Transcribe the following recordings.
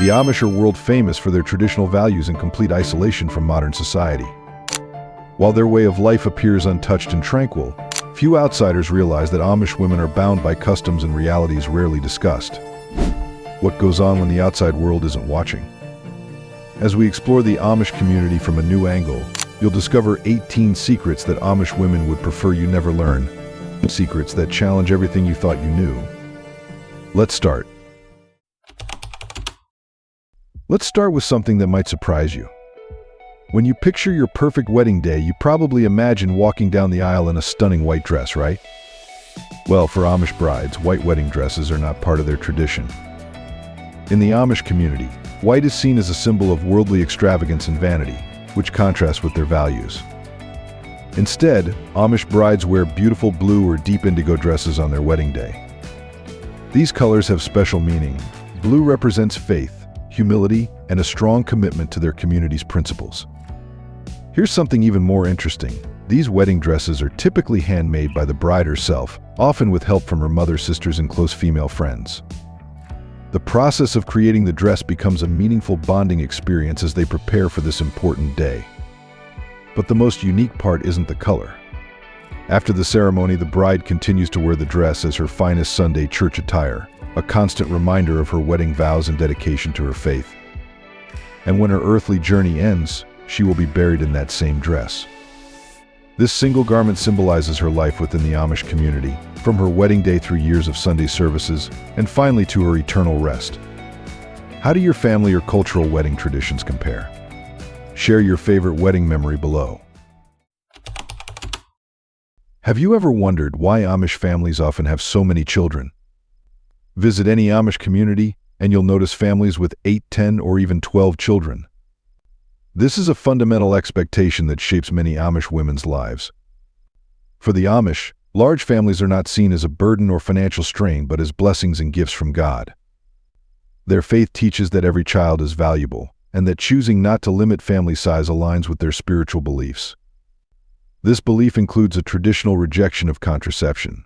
The Amish are world famous for their traditional values and complete isolation from modern society. While their way of life appears untouched and tranquil, few outsiders realize that Amish women are bound by customs and realities rarely discussed. What goes on when the outside world isn't watching? As we explore the Amish community from a new angle, you'll discover 18 secrets that Amish women would prefer you never learn. Secrets that challenge everything you thought you knew. Let's start. Let's start with something that might surprise you. When you picture your perfect wedding day, you probably imagine walking down the aisle in a stunning white dress, right? Well, for Amish brides, white wedding dresses are not part of their tradition. In the Amish community, white is seen as a symbol of worldly extravagance and vanity, which contrasts with their values. Instead, Amish brides wear beautiful blue or deep indigo dresses on their wedding day. These colors have special meaning. Blue represents faith, humility, and a strong commitment to their community's principles. Here's something even more interesting. These wedding dresses are typically handmade by the bride herself, often with help from her mother, sisters, and close female friends. The process of creating the dress becomes a meaningful bonding experience as they prepare for this important day. But the most unique part isn't the color. After the ceremony, the bride continues to wear the dress as her finest Sunday church attire, a constant reminder of her wedding vows and dedication to her faith. And when her earthly journey ends, she will be buried in that same dress. This single garment symbolizes her life within the Amish community, from her wedding day through years of Sunday services, and finally to her eternal rest. How do your family or cultural wedding traditions compare? Share your favorite wedding memory below. Have you ever wondered why Amish families often have so many children? Visit any Amish community, and you'll notice families with 8, 10, or even 12 children. This is a fundamental expectation that shapes many Amish women's lives. For the Amish, large families are not seen as a burden or financial strain, but as blessings and gifts from God. Their faith teaches that every child is valuable, and that choosing not to limit family size aligns with their spiritual beliefs. This belief includes a traditional rejection of contraception.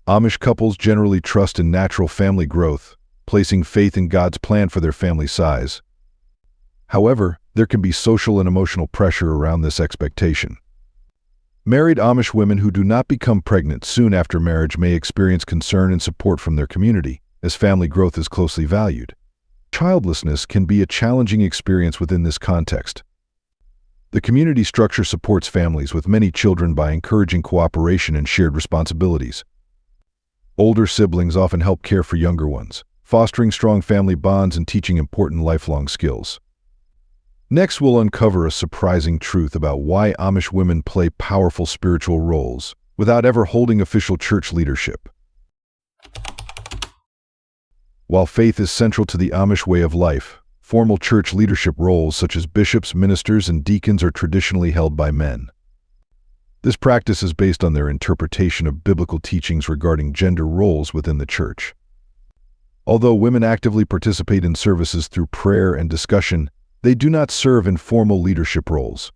Amish couples generally trust in natural family growth, placing faith in God's plan for their family size. However, there can be social and emotional pressure around this expectation. Married Amish women who do not become pregnant soon after marriage may experience concern and support from their community, as family growth is closely valued. Childlessness can be a challenging experience within this context. The community structure supports families with many children by encouraging cooperation and shared responsibilities. Older siblings often help care for younger ones, fostering strong family bonds and teaching important lifelong skills. Next, we'll uncover a surprising truth about why Amish women play powerful spiritual roles without ever holding official church leadership. While faith is central to the Amish way of life, formal church leadership roles such as bishops, ministers, and deacons are traditionally held by men. This practice is based on their interpretation of biblical teachings regarding gender roles within the church. Although women actively participate in services through prayer and discussion, they do not serve in formal leadership roles.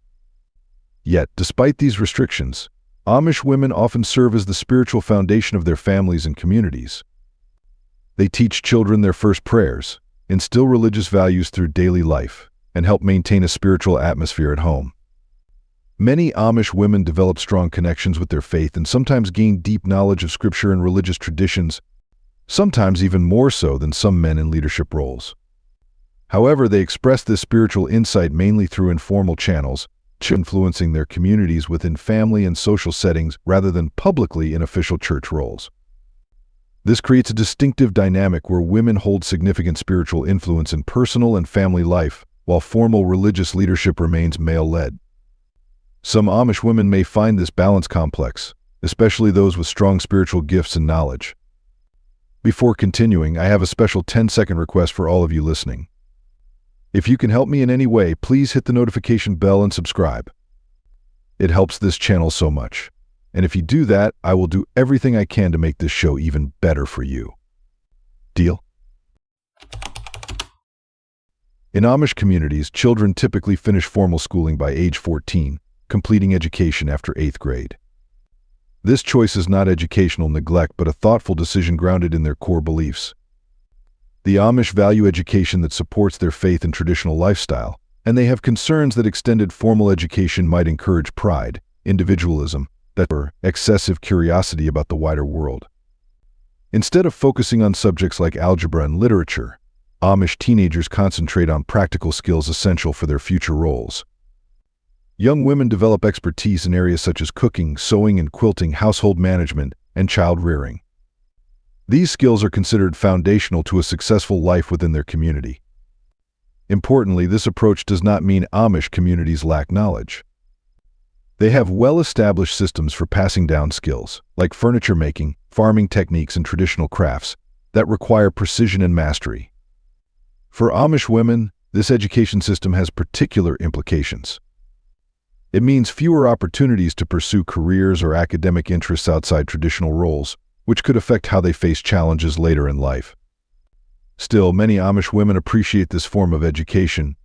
Yet, despite these restrictions, Amish women often serve as the spiritual foundation of their families and communities. They teach children their first prayers, instill religious values through daily life, and help maintain a spiritual atmosphere at home. Many Amish women develop strong connections with their faith and sometimes gain deep knowledge of scripture and religious traditions, sometimes even more so than some men in leadership roles. However, they express this spiritual insight mainly through informal channels, influencing their communities within family and social settings rather than publicly in official church roles. This creates a distinctive dynamic where women hold significant spiritual influence in personal and family life, while formal religious leadership remains male-led. Some Amish women may find this balance complex, especially those with strong spiritual gifts and knowledge. Before continuing, I have a special 10-second request for all of you listening. If you can help me in any way, please hit the notification bell and subscribe. It helps this channel so much. And if you do that, I will do everything I can to make this show even better for you. Deal? In Amish communities, children typically finish formal schooling by age 14, completing education after 8th grade. This choice is not educational neglect, but a thoughtful decision grounded in their core beliefs. The Amish value education that supports their faith and traditional lifestyle, and they have concerns that extended formal education might encourage pride, individualism, or excessive curiosity about the wider world. Instead of focusing on subjects like algebra and literature, Amish teenagers concentrate on practical skills essential for their future roles. Young women develop expertise in areas such as cooking, sewing and quilting, household management, and child rearing. These skills are considered foundational to a successful life within their community. Importantly, this approach does not mean Amish communities lack knowledge. They have well-established systems for passing down skills, like furniture making, farming techniques, and traditional crafts, that require precision and mastery. For Amish women, this education system has particular implications. It means fewer opportunities to pursue careers or academic interests outside traditional roles, which could affect how they face challenges later in life. Still, many Amish women appreciate this form of education,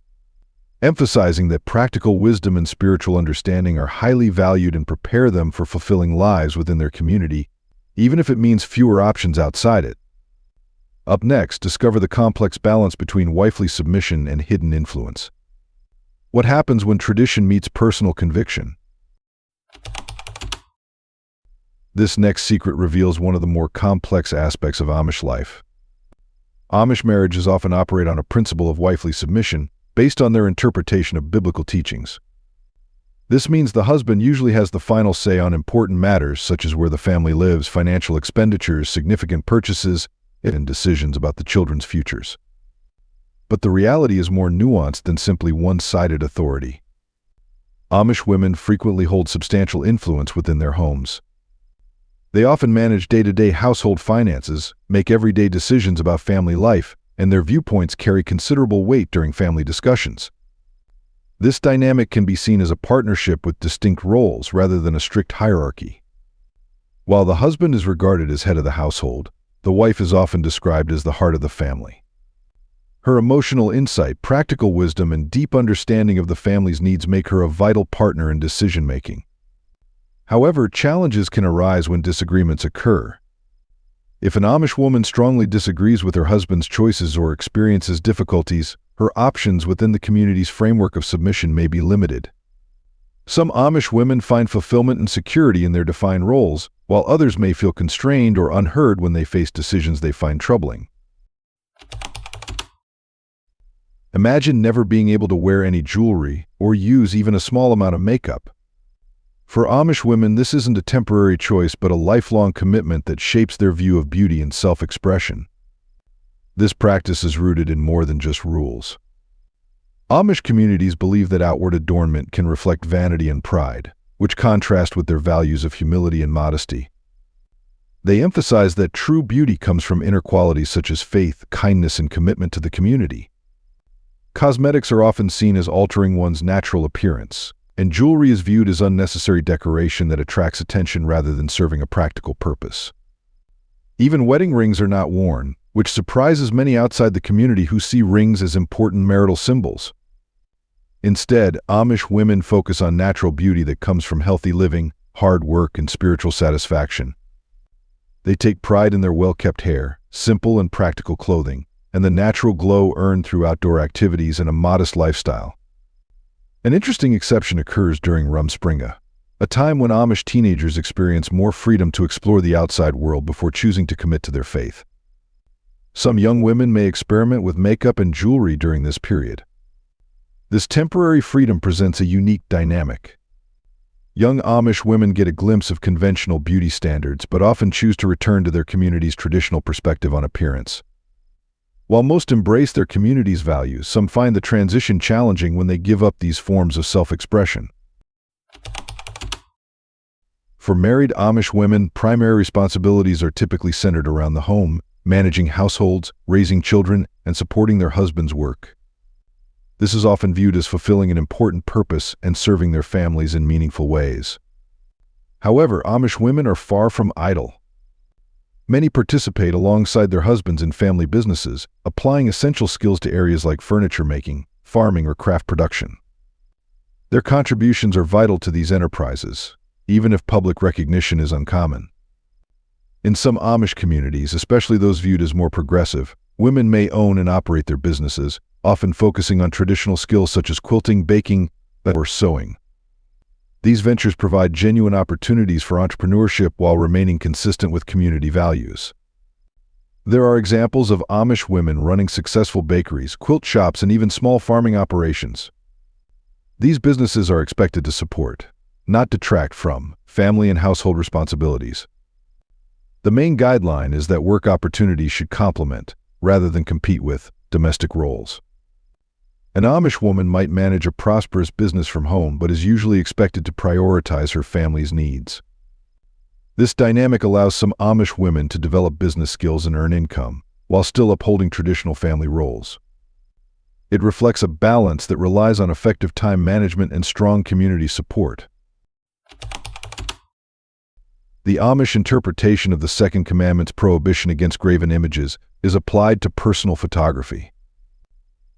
emphasizing that practical wisdom and spiritual understanding are highly valued and prepare them for fulfilling lives within their community, even if it means fewer options outside it. Up next, discover the complex balance between wifely submission and hidden influence. What happens when tradition meets personal conviction? This next secret reveals one of the more complex aspects of Amish life. Amish marriages often operate on a principle of wifely submission, based on their interpretation of biblical teachings. This means the husband usually has the final say on important matters such as where the family lives, financial expenditures, significant purchases, and decisions about the children's futures. But the reality is more nuanced than simply one-sided authority. Amish women frequently hold substantial influence within their homes. They often manage day-to-day household finances, make everyday decisions about family life, and their viewpoints carry considerable weight during family discussions. This dynamic can be seen as a partnership with distinct roles rather than a strict hierarchy. While the husband is regarded as head of the household, the wife is often described as the heart of the family. Her emotional insight, practical wisdom, and deep understanding of the family's needs make her a vital partner in decision-making. However, challenges can arise when disagreements occur. If an Amish woman strongly disagrees with her husband's choices or experiences difficulties, her options within the community's framework of submission may be limited. Some Amish women find fulfillment and security in their defined roles, while others may feel constrained or unheard when they face decisions they find troubling. Imagine never being able to wear any jewelry or use even a small amount of makeup. For Amish women, this isn't a temporary choice but a lifelong commitment that shapes their view of beauty and self-expression. This practice is rooted in more than just rules. Amish communities believe that outward adornment can reflect vanity and pride, which contrast with their values of humility and modesty. They emphasize that true beauty comes from inner qualities such as faith, kindness, and commitment to the community. Cosmetics are often seen as altering one's natural appearance, and jewelry is viewed as unnecessary decoration that attracts attention rather than serving a practical purpose. Even wedding rings are not worn, which surprises many outside the community who see rings as important marital symbols. Instead, Amish women focus on natural beauty that comes from healthy living, hard work, and spiritual satisfaction. They take pride in their well-kept hair, simple and practical clothing, and the natural glow earned through outdoor activities and a modest lifestyle. An interesting exception occurs during Rumspringa, a time when Amish teenagers experience more freedom to explore the outside world before choosing to commit to their faith. Some young women may experiment with makeup and jewelry during this period. This temporary freedom presents a unique dynamic. Young Amish women get a glimpse of conventional beauty standards but often choose to return to their community's traditional perspective on appearance. While most embrace their community's values, some find the transition challenging when they give up these forms of self-expression. For married Amish women, primary responsibilities are typically centered around the home, managing households, raising children, and supporting their husband's work. This is often viewed as fulfilling an important purpose and serving their families in meaningful ways. However, Amish women are far from idle. Many participate alongside their husbands in family businesses, applying essential skills to areas like furniture making, farming, or craft production. Their contributions are vital to these enterprises, even if public recognition is uncommon. In some Amish communities, especially those viewed as more progressive, Women may own and operate their businesses, often focusing on traditional skills such as quilting, baking, or sewing. These ventures provide genuine opportunities for entrepreneurship while remaining consistent with community values. There are examples of Amish women running successful bakeries, quilt shops, and even small farming operations. These businesses are expected to support, not detract from, family and household responsibilities. The main guideline is that work opportunities should complement, rather than compete with, domestic roles. An Amish woman might manage a prosperous business from home but is usually expected to prioritize her family's needs. This dynamic allows some Amish women to develop business skills and earn income, while still upholding traditional family roles. It reflects a balance that relies on effective time management and strong community support. The Amish interpretation of the Second Commandment's prohibition against graven images is applied to personal photography.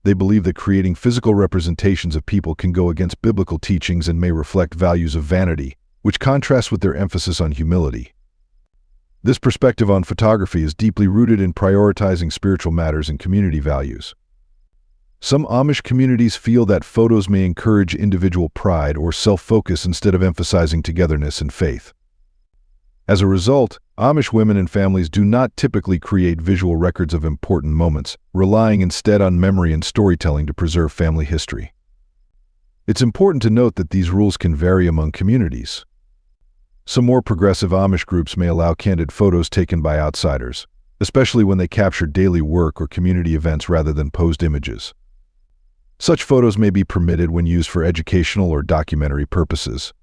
They believe that creating physical representations of people can go against biblical teachings and may reflect values of vanity, which contrasts with their emphasis on humility. This perspective on photography is deeply rooted in prioritizing spiritual matters and community values. Some Amish communities feel that photos may encourage individual pride or self-focus instead of emphasizing togetherness and faith. As a result, Amish women and families do not typically create visual records of important moments, relying instead on memory and storytelling to preserve family history. It's important to note that these rules can vary among communities. Some more progressive Amish groups may allow candid photos taken by outsiders, especially when they capture daily work or community events rather than posed images. Such photos may be permitted when used for educational or documentary purposes.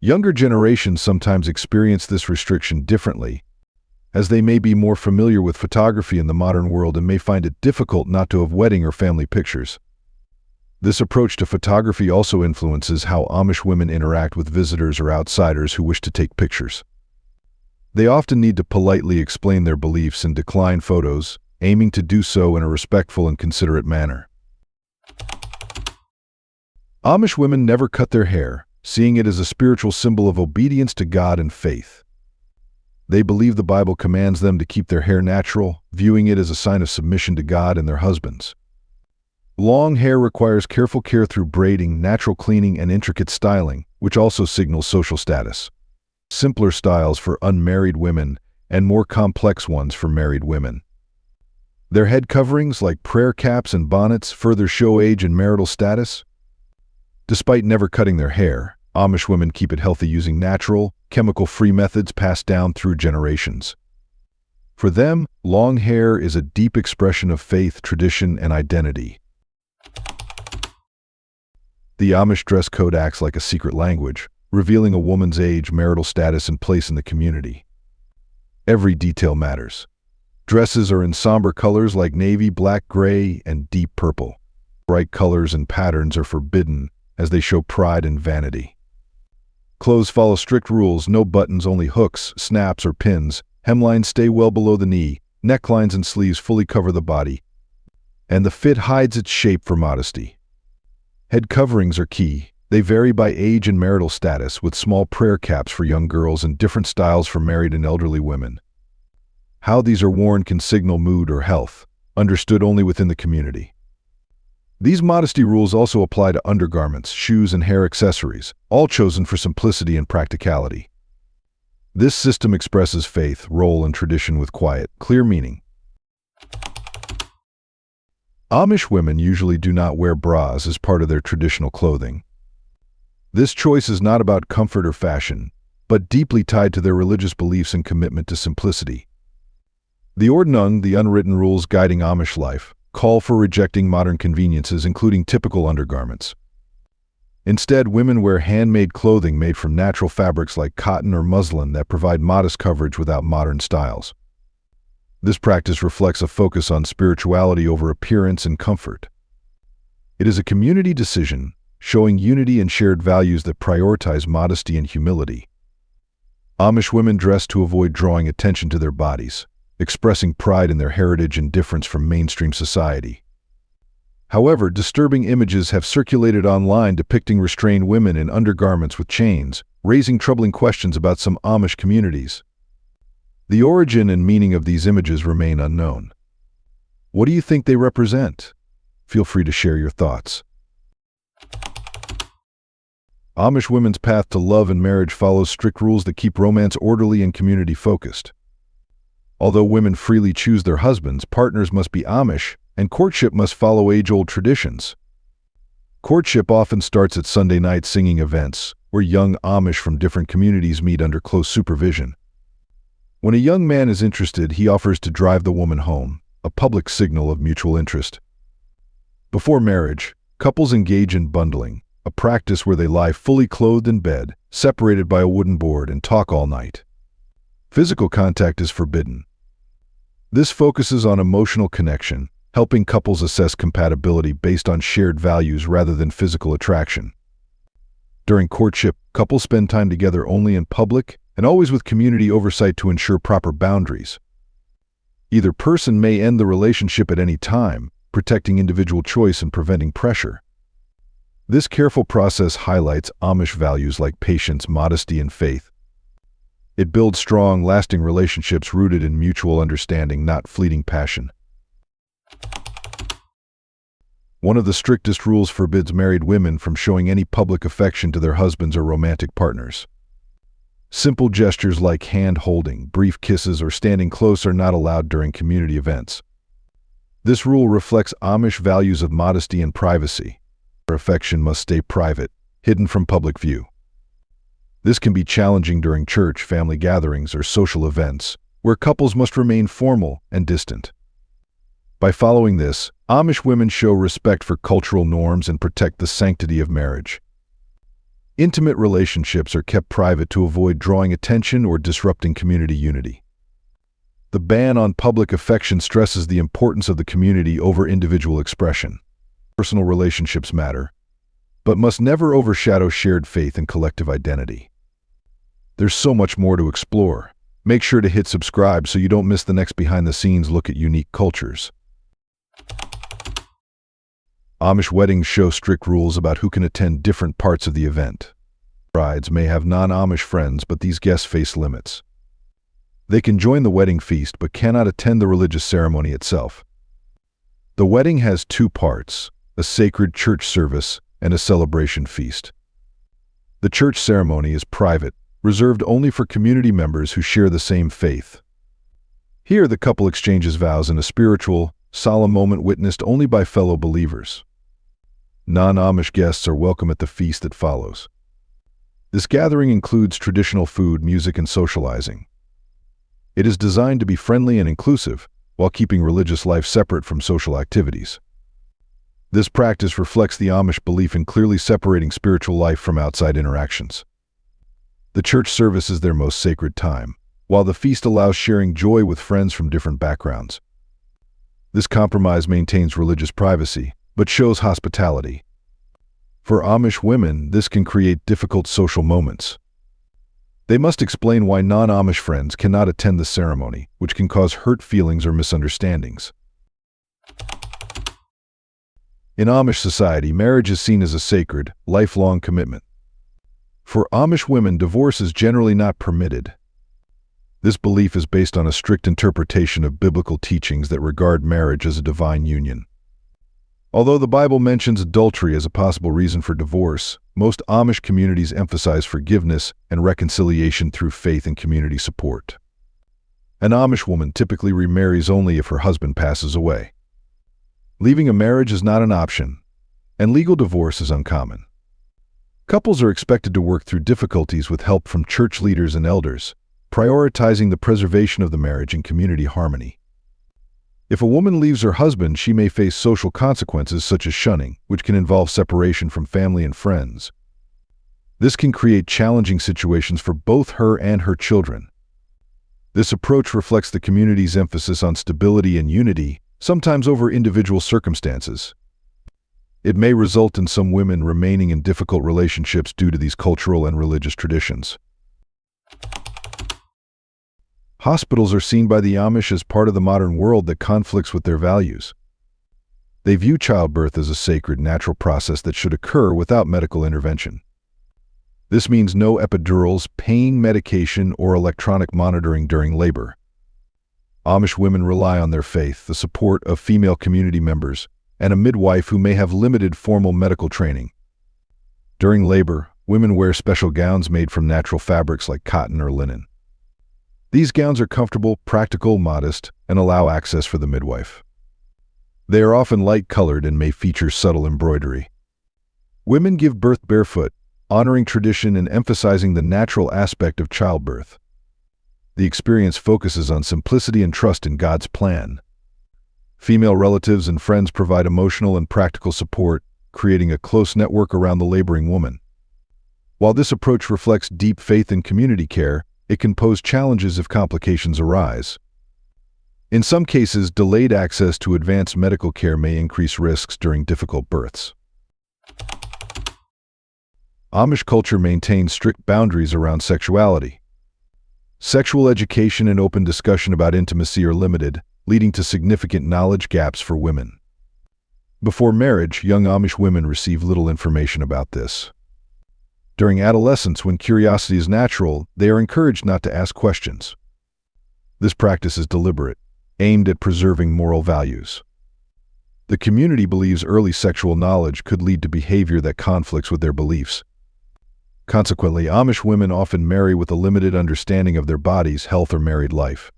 Younger generations sometimes experience this restriction differently, as they may be more familiar with photography in the modern world and may find it difficult not to have wedding or family pictures. This approach to photography also influences how Amish women interact with visitors or outsiders who wish to take pictures. They often need to politely explain their beliefs and decline photos, aiming to do so in a respectful and considerate manner. Amish women never cut their hair, seeing it as a spiritual symbol of obedience to God and faith. They believe the Bible commands them to keep their hair natural, viewing it as a sign of submission to God and their husbands. Long hair requires careful care through braiding, natural cleaning, and intricate styling, which also signals social status. Simpler styles for unmarried women and more complex ones for married women. Their head coverings, like prayer caps and bonnets, further show age and marital status. Despite never cutting their hair, Amish women keep it healthy using natural, chemical-free methods passed down through generations. For them, long hair is a deep expression of faith, tradition, and identity. The Amish dress code acts like a secret language, revealing a woman's age, marital status, and place in the community. Every detail matters. Dresses are in somber colors like navy, black, gray, and deep purple. Bright colors and patterns are forbidden, as they show pride and vanity. Clothes follow strict rules: no buttons, only hooks, snaps, or pins. Hemlines stay well below the knee, necklines and sleeves fully cover the body, and the fit hides its shape for modesty. Head coverings are key. They vary by age and marital status, with small prayer caps for young girls and different styles for married and elderly women. How these are worn can signal mood or health, understood only within the community. These modesty rules also apply to undergarments, shoes, and hair accessories, all chosen for simplicity and practicality. This system expresses faith, role, and tradition with quiet, clear meaning. Amish women usually do not wear bras as part of their traditional clothing. This choice is not about comfort or fashion, but deeply tied to their religious beliefs and commitment to simplicity. The Ordnung, the unwritten rules guiding Amish life, call for rejecting modern conveniences, including typical undergarments. Instead, women wear handmade clothing made from natural fabrics like cotton or muslin that provide modest coverage without modern styles. This practice reflects a focus on spirituality over appearance and comfort. It is a community decision, showing unity and shared values that prioritize modesty and humility. Amish women dress to avoid drawing attention to their bodies, expressing pride in their heritage and difference from mainstream society. However, disturbing images have circulated online depicting restrained women in undergarments with chains, raising troubling questions about some Amish communities. The origin and meaning of these images remain unknown. What do you think they represent? Feel free to share your thoughts. Amish women's path to love and marriage follows strict rules that keep romance orderly and community-focused. Although women freely choose their husbands, partners must be Amish, and courtship must follow age-old traditions. Courtship often starts at Sunday night singing events, where young Amish from different communities meet under close supervision. When a young man is interested, he offers to drive the woman home, a public signal of mutual interest. Before marriage, couples engage in bundling, a practice where they lie fully clothed in bed, separated by a wooden board, and talk all night. Physical contact is forbidden. This focuses on emotional connection, helping couples assess compatibility based on shared values rather than physical attraction. During courtship, couples spend time together only in public and always with community oversight to ensure proper boundaries. Either person may end the relationship at any time, protecting individual choice and preventing pressure. This careful process highlights Amish values like patience, modesty, and faith. It builds strong, lasting relationships rooted in mutual understanding, not fleeting passion. One of the strictest rules forbids married women from showing any public affection to their husbands or romantic partners. Simple gestures like hand-holding, brief kisses, or standing close are not allowed during community events. This rule reflects Amish values of modesty and privacy. Their affection must stay private, hidden from public view. This can be challenging during church, family gatherings, or social events, where couples must remain formal and distant. By following this, Amish women show respect for cultural norms and protect the sanctity of marriage. Intimate relationships are kept private to avoid drawing attention or disrupting community unity. The ban on public affection stresses the importance of the community over individual expression. Personal relationships matter, but must never overshadow shared faith and collective identity. There's so much more to explore. Make sure to hit subscribe so you don't miss the next behind-the-scenes look at unique cultures. Amish weddings show strict rules about who can attend different parts of the event. Brides may have non-Amish friends, but these guests face limits. They can join the wedding feast but cannot attend the religious ceremony itself. The wedding has two parts: a sacred church service and a celebration feast. The church ceremony is private, reserved only for community members who share the same faith. Here, the couple exchanges vows in a spiritual, solemn moment witnessed only by fellow believers. Non-Amish guests are welcome at the feast that follows. This gathering includes traditional food, music, and socializing. It is designed to be friendly and inclusive, while keeping religious life separate from social activities. This practice reflects the Amish belief in clearly separating spiritual life from outside interactions. The church service is their most sacred time, while the feast allows sharing joy with friends from different backgrounds. This compromise maintains religious privacy, but shows hospitality. For Amish women, this can create difficult social moments. They must explain why non-Amish friends cannot attend the ceremony, which can cause hurt feelings or misunderstandings. In Amish society, marriage is seen as a sacred, lifelong commitment. For Amish women, divorce is generally not permitted. This belief is based on a strict interpretation of biblical teachings that regard marriage as a divine union. Although the Bible mentions adultery as a possible reason for divorce, most Amish communities emphasize forgiveness and reconciliation through faith and community support. An Amish woman typically remarries only if her husband passes away. Leaving a marriage is not an option, and legal divorce is uncommon. Couples are expected to work through difficulties with help from church leaders and elders, prioritizing the preservation of the marriage and community harmony. If a woman leaves her husband, she may face social consequences such as shunning, which can involve separation from family and friends. This can create challenging situations for both her and her children. This approach reflects the community's emphasis on stability and unity, sometimes over individual circumstances. It may result in some women remaining in difficult relationships due to these cultural and religious traditions. Hospitals are seen by the Amish as part of the modern world that conflicts with their values. They view childbirth as a sacred, natural process that should occur without medical intervention. This means no epidurals, pain medication, or electronic monitoring during labor. Amish women rely on their faith, the support of female community members, and a midwife who may have limited formal medical training. During labor, women wear special gowns made from natural fabrics like cotton or linen. These gowns are comfortable, practical, modest, and allow access for the midwife. They are often light-colored and may feature subtle embroidery. Women give birth barefoot, honoring tradition and emphasizing the natural aspect of childbirth. The experience focuses on simplicity and trust in God's plan. Female relatives and friends provide emotional and practical support, creating a close network around the laboring woman. While this approach reflects deep faith in community care, it can pose challenges if complications arise. In some cases, delayed access to advanced medical care may increase risks during difficult births. Amish culture maintains strict boundaries around sexuality. Sexual education and open discussion about intimacy are limited, leading to significant knowledge gaps for women. Before marriage, young Amish women receive little information about this. During adolescence, when curiosity is natural, they are encouraged not to ask questions. This practice is deliberate, aimed at preserving moral values. The community believes early sexual knowledge could lead to behavior that conflicts with their beliefs. Consequently, Amish women often marry with a limited understanding of their bodies, health, or married life.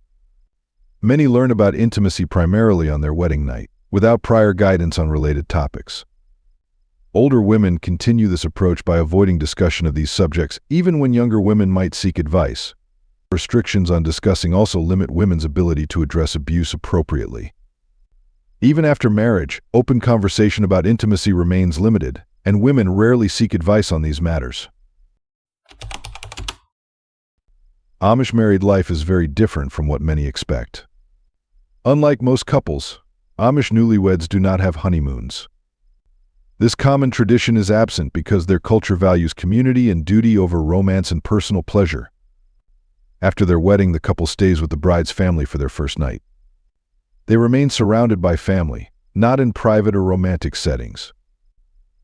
Many learn about intimacy primarily on their wedding night, without prior guidance on related topics. Older women continue this approach by avoiding discussion of these subjects, even when younger women might seek advice. Restrictions on discussing also limit women's ability to address abuse appropriately. Even after marriage, open conversation about intimacy remains limited, and women rarely seek advice on these matters. Amish married life is very different from what many expect. Unlike most couples, Amish newlyweds do not have honeymoons. This common tradition is absent because their culture values community and duty over romance and personal pleasure. After their wedding, the couple stays with the bride's family for their first night. They remain surrounded by family, not in private or romantic settings.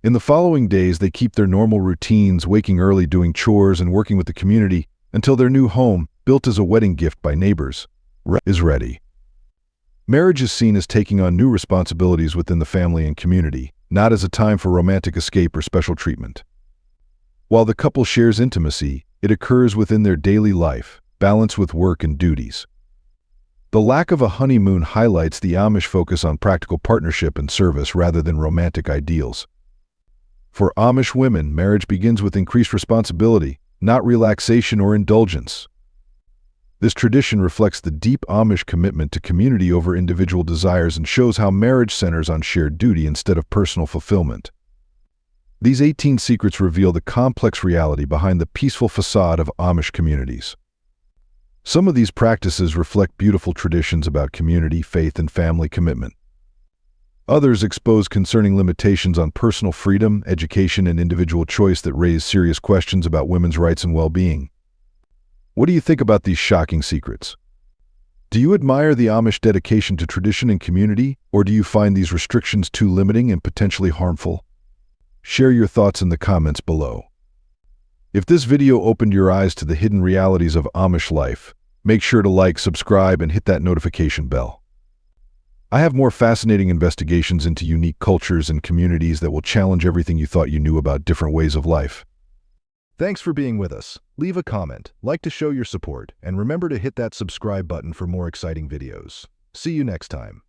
In the following days, they keep their normal routines, waking early, doing chores, and working with the community until their new home, built as a wedding gift by neighbors, is ready. Marriage is seen as taking on new responsibilities within the family and community, not as a time for romantic escape or special treatment. While the couple shares intimacy, it occurs within their daily life, balanced with work and duties. The lack of a honeymoon highlights the Amish focus on practical partnership and service rather than romantic ideals. For Amish women, marriage begins with increased responsibility, not relaxation or indulgence. This tradition reflects the deep Amish commitment to community over individual desires and shows how marriage centers on shared duty instead of personal fulfillment. These 18 secrets reveal the complex reality behind the peaceful facade of Amish communities. Some of these practices reflect beautiful traditions about community, faith, and family commitment. Others expose concerning limitations on personal freedom, education, and individual choice that raise serious questions about women's rights and well-being. What do you think about these shocking secrets? Do you admire the Amish dedication to tradition and community, or do you find these restrictions too limiting and potentially harmful? Share your thoughts in the comments below. If this video opened your eyes to the hidden realities of Amish life, make sure to like, subscribe, and hit that notification bell. I have more fascinating investigations into unique cultures and communities that will challenge everything you thought you knew about different ways of life. Thanks for being with us. Leave a comment, like to show your support, and remember to hit that subscribe button for more exciting videos. See you next time.